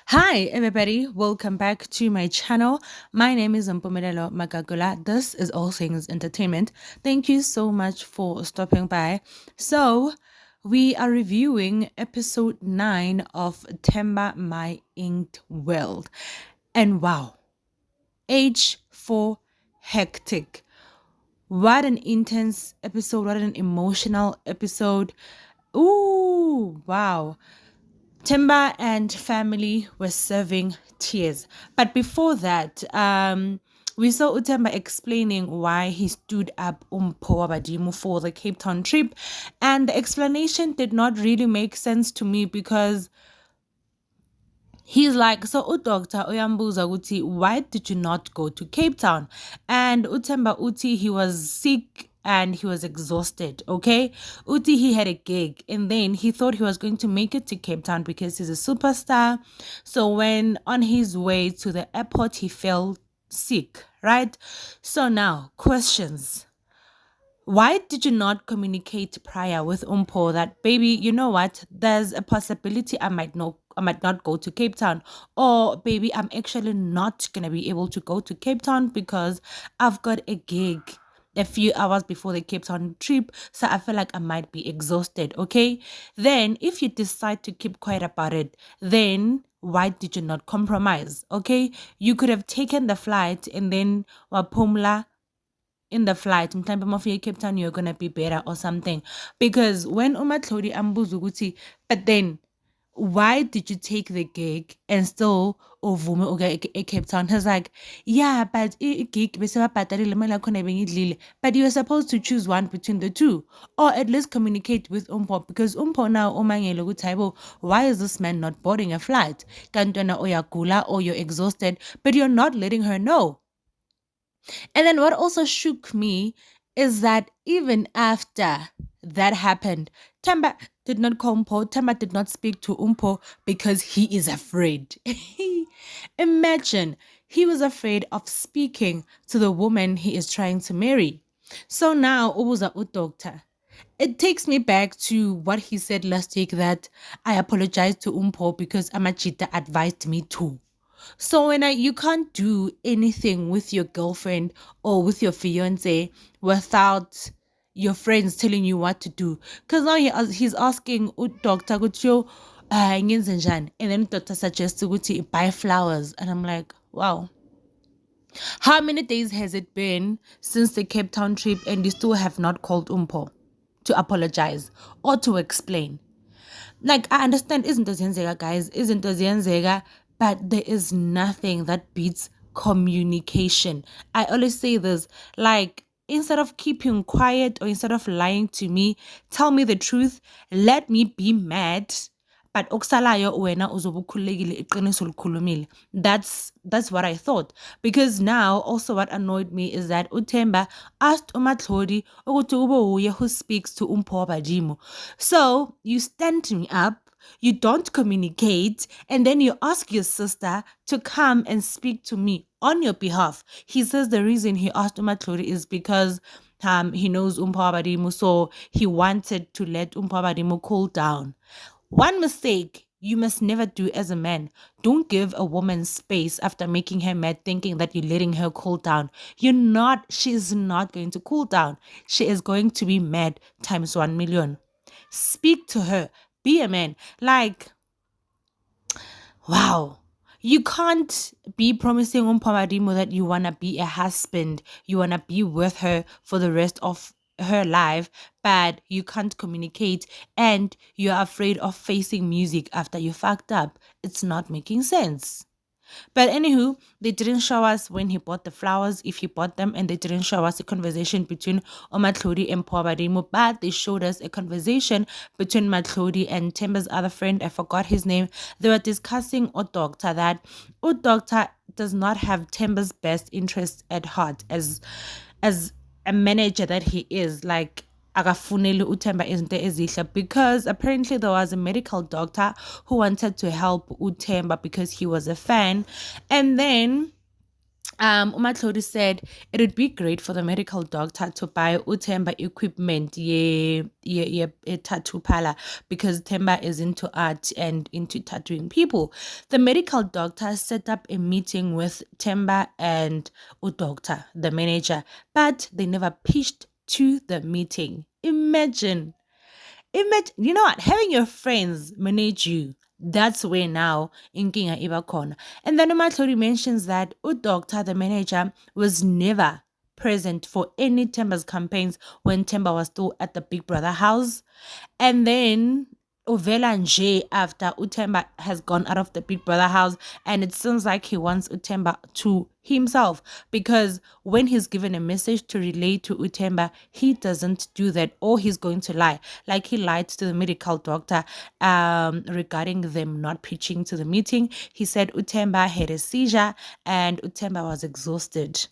Hi, everybody. Welcome back to my channel. My name is Mpumelelo Magagula. This is All Things Entertainment. Thank you so much for stopping by. So, we are reviewing episode 9 of Temba My Inked World. And wow, age 4 hectic. What an intense episode. What an emotional episode. Ooh, wow. Timba and family were serving tears. But before that, we saw Utemba explaining why he stood up Umpo Badimu for the Cape Town trip. And the explanation did not really make sense to me because he's like, so Doctor Oyambuza Uti, why did you not go to Cape Town? And Utemba Uti, he was sick and he was exhausted. Okay. Uti, he had a gig and then he thought he was going to make it to Cape Town because he's a superstar. So when on his way to the airport, he fell sick, right? So now, questions. Why did you not communicate prior with Umpo that, baby, you know what? There's a possibility I might not go to Cape Town, or baby, I'm actually not gonna be able to go to Cape Town because I've got a gig a few hours before the Cape Town trip, so I feel like I might be exhausted. Okay, then if you decide to keep quiet about it, then why did you not compromise? Okay, you could have taken the flight and then wapumla in the flight mhlawumbe mafika Cape Town you're gonna be better or something, because when umatlodi ambuza ukuthi but then why did you take the gig and still uvume uke Cape Town? He's like, yeah, but gig bese babhadalile imali yakhona bengidlile, but you're supposed to choose one between the two, or at least communicate with Umpo, because Umpo now umangele ukuthi hayibo, why is this man not boarding a flight kanti wena uyagula or you're exhausted, but you're not letting her know. And then what also shook me is that even after that happened, Temba did not call Umpo. Temba did not speak to Umpo because he is afraid. Imagine, he was afraid of speaking to the woman he is trying to marry. So now, Ubuza Udokta. It takes me back to what he said last week, that I apologized to Umpo because Amachita advised me to. So when you can't do anything with your girlfriend or with your fiance without your friends telling you what to do, because now he's asking Doctor Gucho, ngenze njani, and then Doctor suggests to buy flowers, and I'm like, wow. How many days has it been since the Cape Town trip, and you still have not called Umpo to apologize or to explain? Like, I understand, isn't it guys? Isn't it, but there is nothing that beats communication. I always say this, like, instead of keeping quiet or instead of lying to me, tell me the truth. Let me be mad. But okusalayo wena uzobe ukhululekile iqiniso ulikhulumile. That's what I thought. Because now also what annoyed me is that Utemba asked Umatlodi ukuthi kube uye who speaks to Umpho Bajimo. So you stand me up, you don't communicate, and then you ask your sister to come and speak to me on your behalf. He says the reason he asked Umatlodi is because he knows Umpho Badimu, so he wanted to let Umpho Badimu cool down. One mistake you must never do as a man. Don't give a woman space after making her mad thinking that you're letting her cool down. She's not going to cool down. She is going to be mad times 1,000,000. Speak to her. Be a man. Like, wow. You can't be promising Umpamadimo that you want to be a husband, you want to be with her for the rest of her life, but you can't communicate and you're afraid of facing music after you fucked up. It's not making sense. But anywho, they didn't show us when he bought the flowers, if he bought them, and they didn't show us a conversation between Omatlodi and Poabarimu, but they showed us a conversation between Matlodi and Temba's other friend. I forgot his name. They were discussing Udokta, that Udokta does not have Temba's best interests at heart as a manager that he is. Like, akafuneli uThemba izinto ezihle, because apparently there was a medical doctor who wanted to help uThemba because he was a fan, and then Umatlodi said it would be great for the medical doctor to buy Temba equipment, ye tattoo pala, because Temba is into art and into tattooing people. The medical doctor set up a meeting with Temba and doctor, the manager, but they never pitched to the meeting. Imagine, you know what? Having your friends manage you. That's where now inkinga iba khona. And then Umatlori mentions that Doctor, the manager, was never present for any Temba's campaigns when Temba was still at the Big Brother house. And then Uvela Nje after Utemba has gone out of the Big Brother house, and it seems like he wants Utemba to himself, because when he's given a message to relay to Utemba, he doesn't do that, or he's going to lie. Like he lied to the medical doctor regarding them not pitching to the meeting. He said Utemba had a seizure and Utemba was exhausted.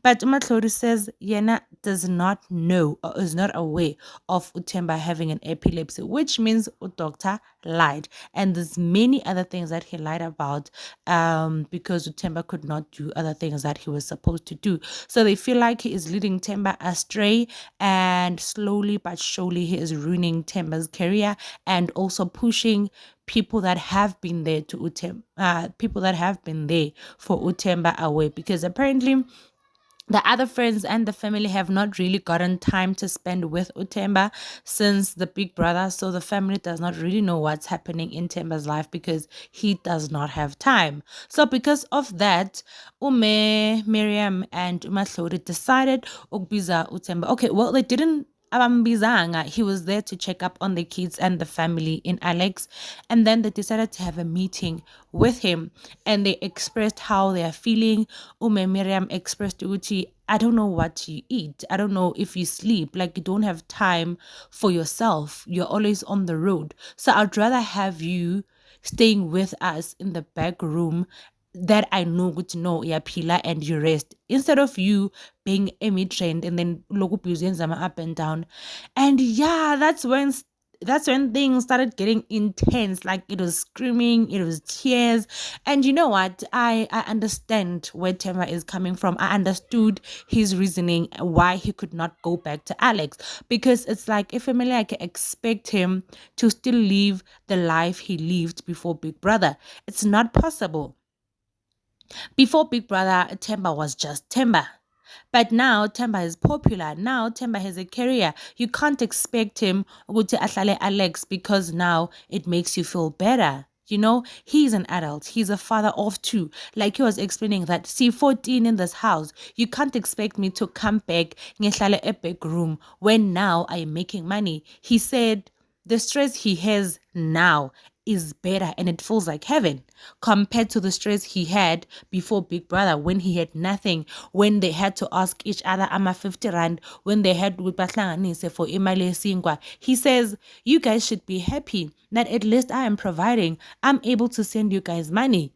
But Umatlori says Yena does not know or is not aware of Utemba having an epilepsy, which means doctor lied. And there's many other things that he lied about because Utemba could not do other things that he was supposed to do. So they feel like he is leading Temba astray, and slowly but surely he is ruining Temba's career and also pushing people that have been there to people that have been there for Utemba away, because apparently the other friends and the family have not really gotten time to spend with Utemba since the Big Brother. So the family does not really know what's happening in Temba's life because he does not have time. So because of that, Miriam, and Umatlori decided Ukbiza Utemba. Okay, well, they didn't abambizanga. He was there to check up on the kids and the family in Alex. And then they decided to have a meeting with him, and they expressed how they are feeling. Miriam expressed to Uti, I don't know what you eat. I don't know if you sleep. Like, you don't have time for yourself. You're always on the road. So I'd rather have you staying with us in the back room that I know good to know yeah pila and you rest, instead of you being Emmy trained and then logo zama up and down. And yeah, that's when things started getting intense. Like, it was screaming, it was tears. And you know what, I understand where Temba is coming from. I understood his reasoning why he could not go back to Alex, because it's like, if family, I can expect him to still live the life he lived before Big Brother. It's not possible. Before Big Brother, Temba was just Temba. But now Temba is popular. Now Temba has a career. You can't expect him to ahlale Alex because now it makes you feel better. You know, he's an adult. He's a father of two. Like he was explaining that, see, 14 in this house. You can't expect me to come back ngehlale a big room when now I'm making money. He said the stress he has now is better and it feels like heaven compared to the stress he had before Big Brother, when he had nothing, when they had to ask each other ama 50 rand, when they had with bahlanganise for imali singwa. He says, you guys should be happy that at least I am providing. I'm able to send you guys money.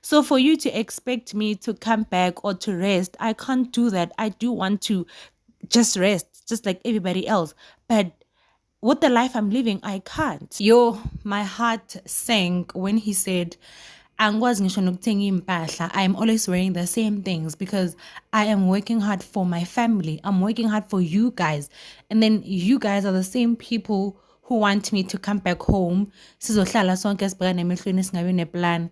So for you to expect me to come back or to rest, I can't do that. I do want to just rest, just like everybody else. But with the life I'm living, I can't. Yo, my heart sank when he said, angikwazi ngisho nokuthenga impahla. I am always wearing the same things because I am working hard for my family. I'm working hard for you guys. And then you guys are the same people who want me to come back home. Sizohlala sonke sibhekane emehlweni singabi neplan.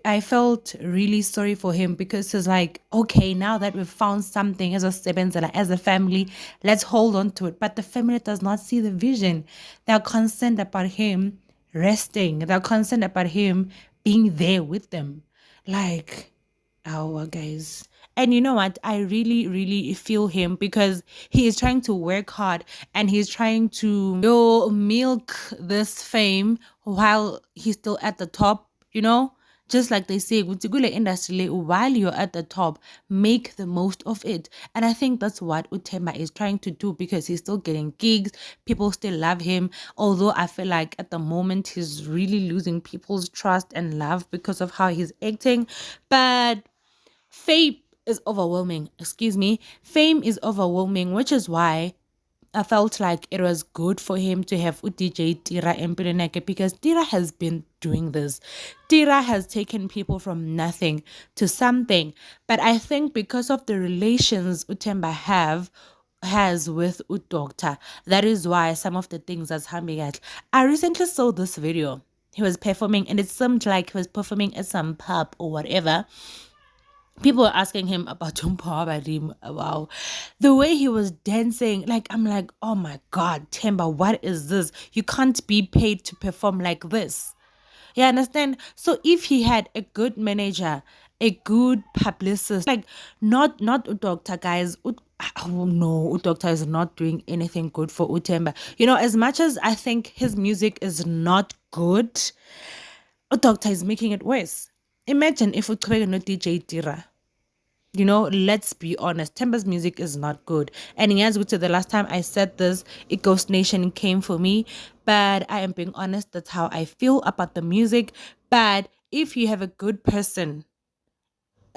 I felt really sorry for him, because he's like, okay, now that we've found something as a sebenzela, as a family, let's hold on to it. But the family does not see the vision. They're concerned about him resting. They're concerned about him being there with them. Like, our guys. And you know what? I really, really feel him, because he is trying to work hard and he's trying to milk this fame while he's still at the top, you know? Just like they say, industry, while you're at the top, make the most of it. And I think that's what Temba is trying to do, because he's still getting gigs. People still love him. Although I feel like at the moment he's really losing people's trust and love because of how he's acting. But fame is overwhelming. Excuse me. Fame is overwhelming, which is why I felt like it was good for him to have DJ Tira and Pireneke, because Tira has been doing this. Tira has taken people from nothing to something. But I think because of the relations Utemba has with Udokta, that is why some of the things that's happening at. I recently saw this video. He was performing, and it seemed like he was performing at some pub or whatever. People were asking him about Tumpa. Wow. The way he was dancing, like, I'm like, oh my God, Temba, what is this? You can't be paid to perform like this. You understand? So if he had a good manager, a good publicist, like not Udokta, guys. Oh no, Udokta is not doing anything good for Utemba. You know, as much as I think his music is not good, Udokta is making it worse. Imagine if Uqhubeka no DJ Tira. You know, let's be honest. Temba's music is not good. And yes, to the last time I said this, it Ghost Nation came for me. But I am being honest. That's how I feel about the music. But if you have a good person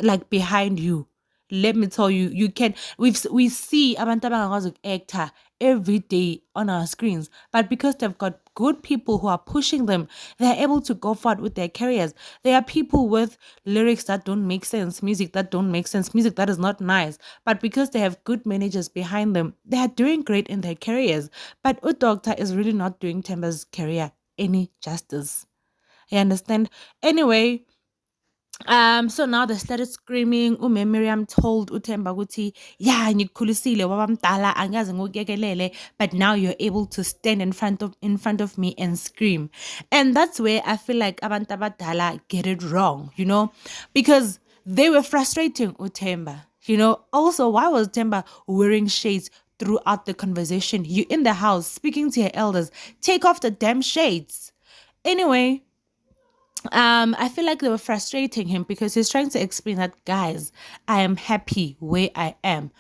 like behind you, let me tell you, you can. We see abantu abangakwazi actor every day on our screens, but because they've got good people who are pushing them, they're able to go forward with their careers. There are people with lyrics that don't make sense, music that don't make sense, music that is not nice, but because they have good managers behind them, they are doing great in their careers. But Udokta is really not doing Temba's career any justice. You understand? Anyway, so now they started screaming. Miriam told Utemba ukuthi, yeah, ngikhulisile wabamdala angaze ngikuyekelele, but now you're able to stand in front of me and scream. And that's where I feel like abantu abadala get it wrong, you know? Because they were frustrating Utemba. You know, also, why was Temba wearing shades throughout the conversation? You in the house speaking to your elders, take off the damn shades. Anyway, I feel like they were frustrating him because he's trying to explain that, guys, I am happy where I am.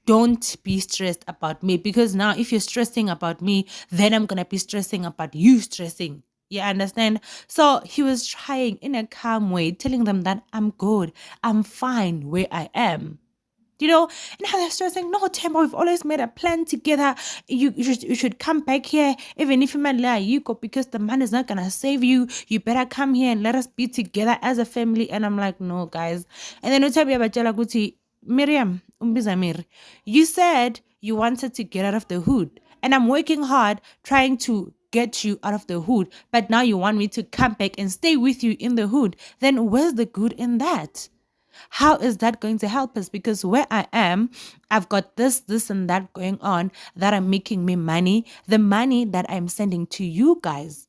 Don't be stressed about me, because now if you're stressing about me, then I'm gonna be stressing about you stressing. You understand? So he was trying in a calm way, telling them that I'm good, I'm fine where I am. You know, and how they're stressing, no, Temba, we've always made a plan together. You should come back here, even if you might lie, you go, because the man is not gonna save you. You better come here and let us be together as a family. And I'm like, no, guys. And then Utabi Abajala Guti, Miriam, Umbizamir, you said you wanted to get out of the hood. And I'm working hard trying to get you out of the hood. But now you want me to come back and stay with you in the hood. Then where's the good in that? How is that going to help us? Because where I am, I've got this, and that going on that are making me money, the money that I'm sending to you guys.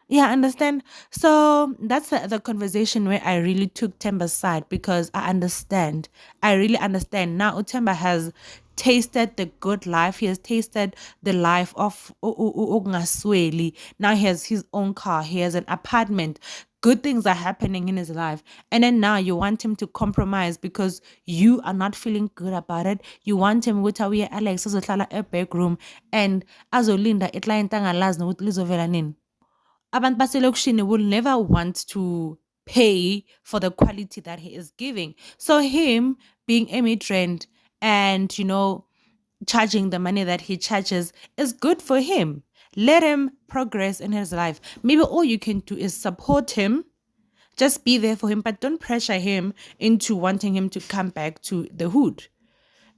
Yeah, understand? So that's the conversation where I really took Temba's side, because I understand. I really understand. Now Temba has tasted the good life. He has tasted the life of Ogungasweli. Now he has his own car. He has an apartment. Good things are happening in his life. And then now you want him to compromise because you are not feeling good about it. You want him with Alex azohlala a back room and azolinda itla intangalazi nokuthi lizovela nini. Abantu baselokishini will never want to pay for the quality that he is giving. So him being a mid-trend and, charging the money that he charges is good for him. Let him progress in his life. Maybe all you can do is support him. Just be there for him, but don't pressure him into wanting him to come back to the hood.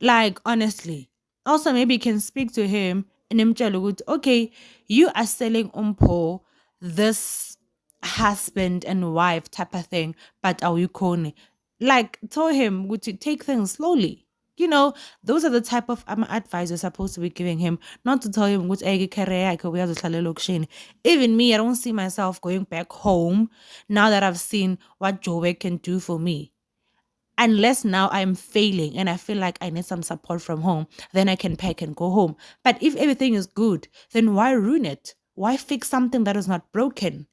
Like, honestly. Also, maybe you can speak to him and him tell you, okay, you are selling umpo this husband and wife type of thing, but are you corny? Like, tell him to take things slowly. Those are the type of advice you're supposed to be giving him, not to tell him even me, I don't see myself going back home now that I've seen what Joe can do for me. Unless now I'm failing and I feel like I need some support from home, then I can pack and go home. But if everything is good, then why ruin it? Why fix something that is not broken?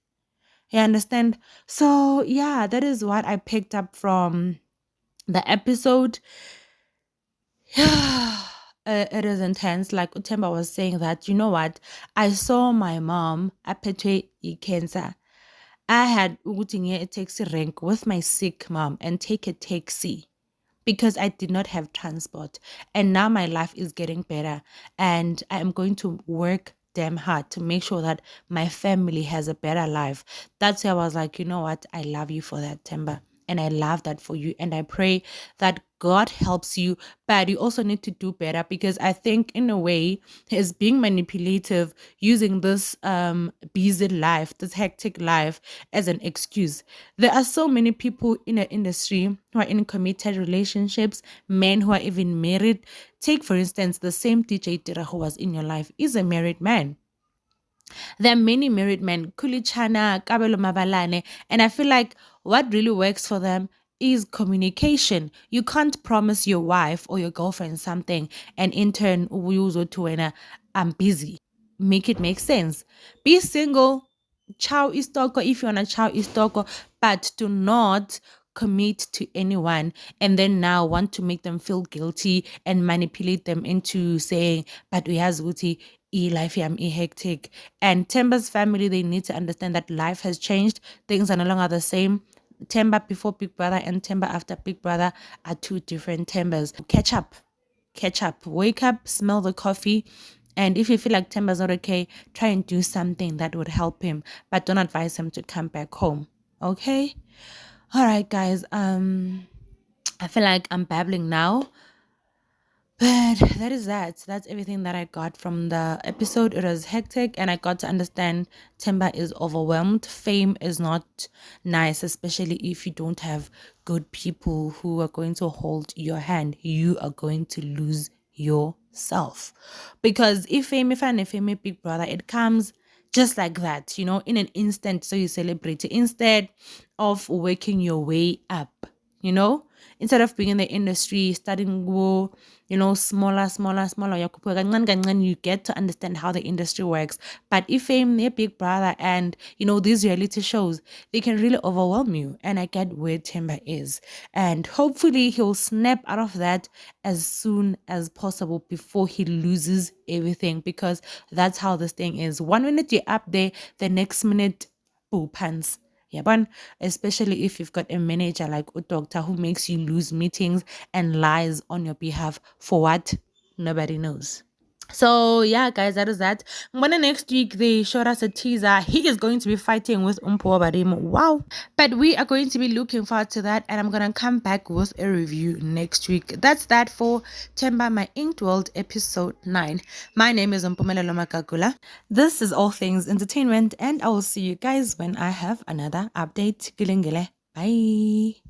You understand? So, yeah, that is what I picked up from the episode. It is intense. Like Temba was saying that, you know what? I saw my mom apetwe cancer. I had a taxi rank with my sick mom and take a taxi because I did not have transport. And now my life is getting better and I am going to work damn hard to make sure that my family has a better life. That's why I was like, you know what? I love you for that, Temba. And I love that for you. And I pray that God helps you, but you also need to do better because I think, in a way, he's being manipulative using this busy life, this hectic life as an excuse. There are so many people in the industry who are in committed relationships, men who are even married. Take, for instance, the same DJ Tira who was in your life is a married man. There are many married men, Kulichana, Kabelo Mabalane, and I feel like what really works for them is communication. You can't promise your wife or your girlfriend something and in turn, uzo tuena, I'm busy. Make it make sense. Be single, chow istoko if you wanna chow istoko, but do not commit to anyone and then now want to make them feel guilty and manipulate them into saying, but we has Uti life am hectic. And Temba's family, they need to understand that life has changed. Things are no longer the same. Temba before Big Brother and Temba after Big Brother are two different Tembas. Catch up. Catch up. Wake up, smell the coffee. And if you feel like Temba's not okay, try and do something that would help him. But don't advise him to come back home. Okay? All right, guys. I feel like I'm babbling now. But that is that. That's everything that I got from the episode. It was hectic, and I got to understand Temba is overwhelmed. Fame is not nice, especially if you don't have good people who are going to hold your hand. You are going to lose yourself. Because if I'm a fame big brother, it comes just like that, in an instant. So you celebrate it instead of working your way up, instead of being in the industry, starting smaller, yakhuphuka kancane kancane, you get to understand how the industry works. But if I'm a big brother and these reality shows, they can really overwhelm you. And I get where Temba is. And hopefully he'll snap out of that as soon as possible before he loses everything, because that's how this thing is. 1 minute you're up there, the next minute, boo pants. Yeah, but especially if you've got a manager like a doctor who makes you lose meetings and lies on your behalf for what? Nobody knows. So yeah, guys, that is that. When next week they showed us a teaser, he is going to be fighting with Umpo Badim. Wow. But we are going to be looking forward to that, and I'm gonna come back with a review next week. That's that for Temba My Inked World episode 9. My name is Mpumelelo Makagula. This is All Things Entertainment, and I will see you guys when I have another update. Gilingile. Bye.